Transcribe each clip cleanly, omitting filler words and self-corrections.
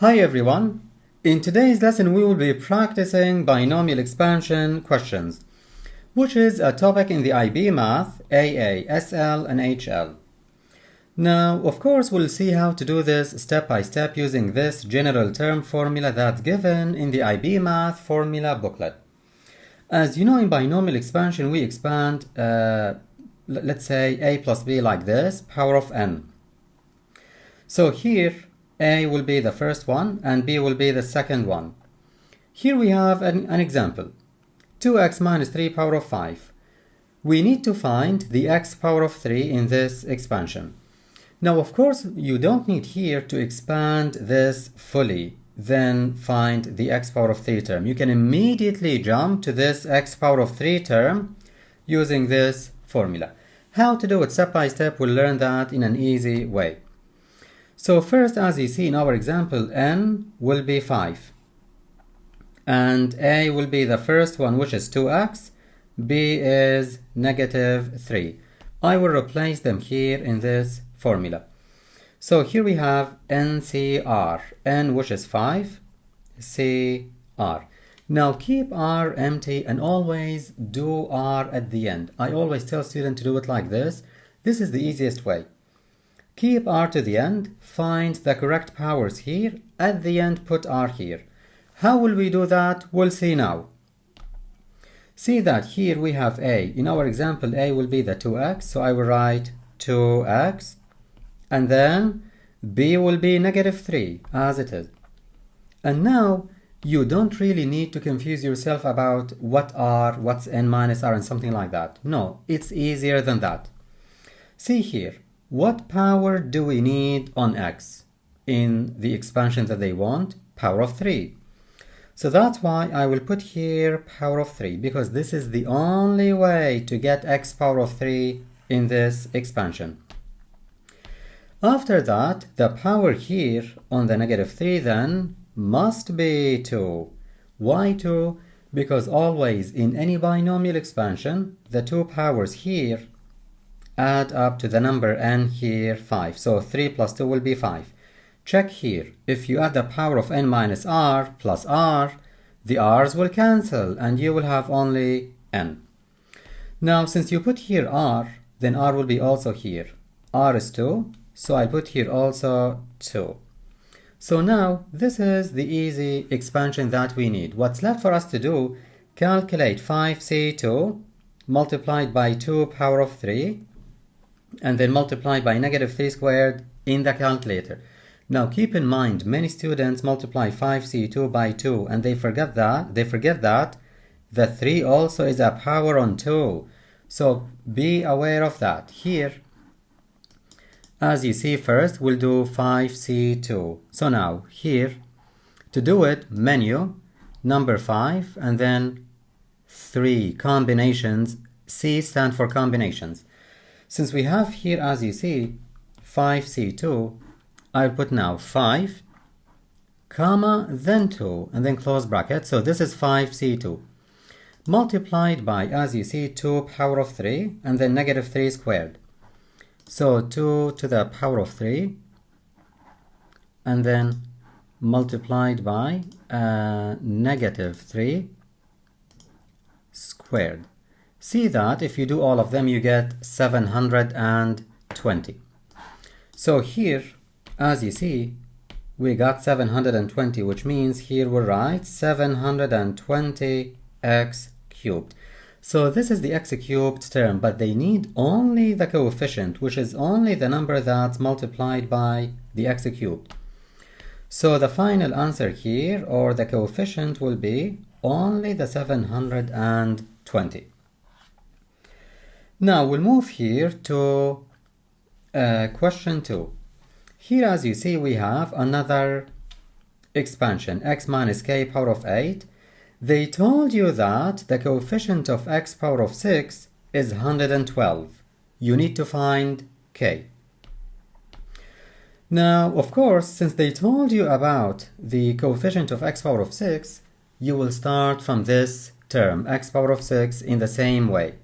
Hi everyone! In today's lesson we will be practicing binomial expansion questions, which is a topic in the IB Math, AA, SL, and HL. Now, of course, we'll see how to do this step by step using this general term formula that's given in the IB Math formula booklet. As you know, in binomial expansion, we expand, let's say, a plus b like this, power of n. So here, a will be the first one and b will be the second one. Here we have an example. 2x minus 3 power of 5. We need to find the x power of 3 in this expansion. Now, of course, you don't need here to expand this fully, then find the x power of 3 term. You can immediately jump to this x power of 3 term using this formula. How to do it step by step, we'll learn that in an easy way. So first, as you see in our example, n will be 5. And a will be the first one, which is 2x. b is negative 3. I will replace them here in this formula. So here we have NCR, n which is 5, CR. Now keep R empty and always do R at the end. I always tell students to do it like this. This is the easiest way. Keep R to the end, find the correct powers here, at the end put R here. How will we do that? We'll see now. See that here we have A. In our example, A will be the 2x, so I will write 2x. And then B will be negative 3, as it is. And now, you don't really need to confuse yourself about what R, what's n minus R, and something like that. No, it's easier than that. See here. What power do we need on x in the expansion that they want? Power of 3. So that's why I will put here power of 3, because this is the only way to get x power of 3 in this expansion. After that, the power here on the negative 3 then must be 2. Why 2? Because always in any binomial expansion, the two powers here add up to the number n here, 5. So 3 plus 2 will be 5. Check here. If you add the power of n minus r plus r, the r's will cancel and you will have only n. Now, since you put here r, then r will be also here. R is 2, so I'll put here also 2. So now, this is the easy expansion that we need. What's left for us to do, calculate 5c2 multiplied by 2 power of 3, and then multiply by negative 3 squared in the calculator. Now keep in mind, many students multiply 5c2 by 2 and they forget that the 3 also is a power on 2. So be aware of that. Here, as you see, first we'll do 5c2. So now here, to do it, menu, number 5, and then 3 combinations. C stands for combinations. Since we have here, as you see, 5c2, I'll put now 5, comma, then 2, and then close bracket. So this is 5c2. Multiplied by, as you see, 2 power of 3, and then negative 3 squared. So 2 to the power of 3, and then multiplied by negative 3 squared. See that if you do all of them, you get 720. So here, as you see, we got 720, which means here we'll write 720x cubed. So this is the x cubed term, but they need only the coefficient, which is only the number that's multiplied by the x cubed. So the final answer here, or the coefficient, will be only the 720. Now we'll move here to question 2. Here, as you see, we have another expansion, x minus k power of 8. They told you that the coefficient of x power of 6 is 112. You need to find k. Now, of course, since they told you about the coefficient of x power of 6, you will start from this term, x power of 6, in the same way.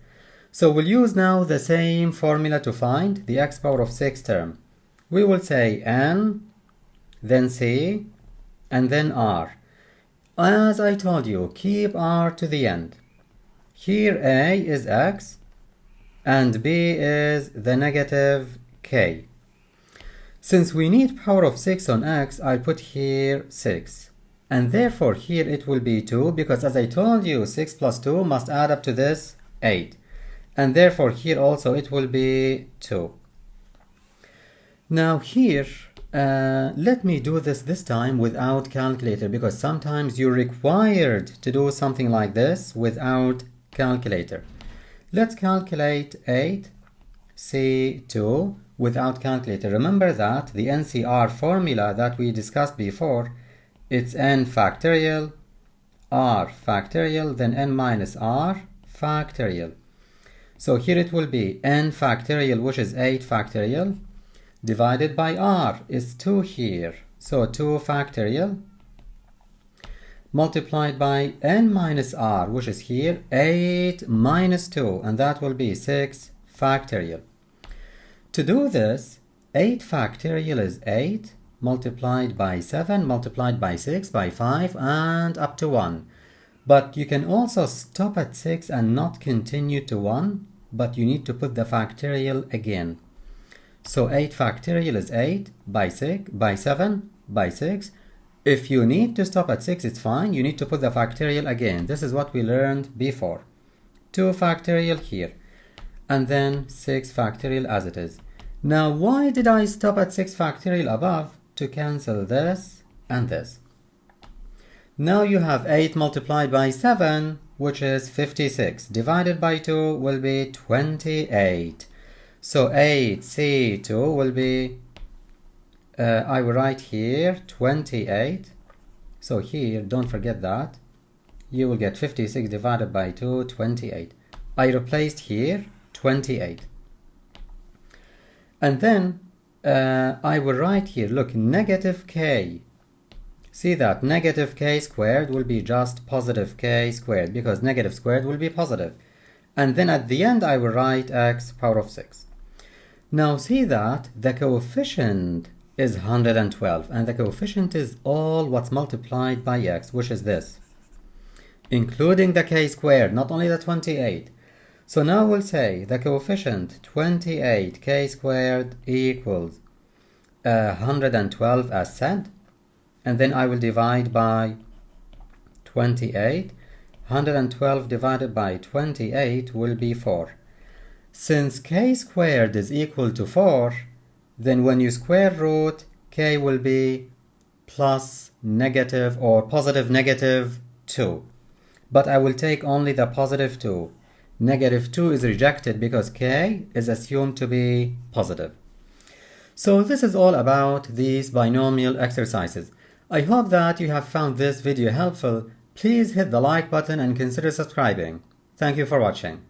So we'll use now the same formula to find the x power of 6 term. We will say n, then c, and then r. As I told you, keep r to the end. Here a is x, and b is the negative k. Since we need power of 6 on x, I'll put here 6. And therefore here it will be 2, because as I told you, 6 plus 2 must add up to this 8. And therefore here also it will be 2. Now here, let me do this time without calculator, because sometimes you're required to do something like this without calculator. Let's calculate 8C2 without calculator. Remember that the NCR formula that we discussed before, it's n factorial, r factorial, then n minus r factorial. So here it will be n factorial, which is 8 factorial, divided by r is 2 here. So 2 factorial, multiplied by n minus r, which is here 8 minus 2, and that will be 6 factorial. To do this, 8 factorial is 8 multiplied by 7 multiplied by 6 by 5 and up to 1. But you can also stop at 6 and not continue to 1, but you need to put the factorial again. So 8 factorial is 8 by 6 by 7 by 6. If you need to stop at 6, it's fine. You need to put the factorial again. This is what we learned before. 2 factorial here, and then 6 factorial as it is. Now, why did I stop at 6 factorial above? To cancel this and this. Now you have 8 multiplied by 7, which is 56, divided by 2 will be 28. So 8C2 will be, I will write here 28. So here, don't forget that. You will get 56 divided by 2, 28. I replaced here 28. And then I will write here, look, negative k. See that negative k squared will be just positive k squared, because negative squared will be positive. And then at the end I will write x power of 6. Now see that the coefficient is 112, and the coefficient is all what's multiplied by x, which is this, including the k squared, not only the 28. So now we'll say the coefficient 28 k squared equals 112 as said, and then I will divide by 28. 112 divided by 28 will be 4. Since k squared is equal to 4, then when you square root, k will be plus negative or positive negative 2. But I will take only the positive 2. Negative 2 is rejected because k is assumed to be positive. So this is all about these binomial exercises. I hope that you have found this video helpful. Please hit the like button and consider subscribing. Thank you for watching.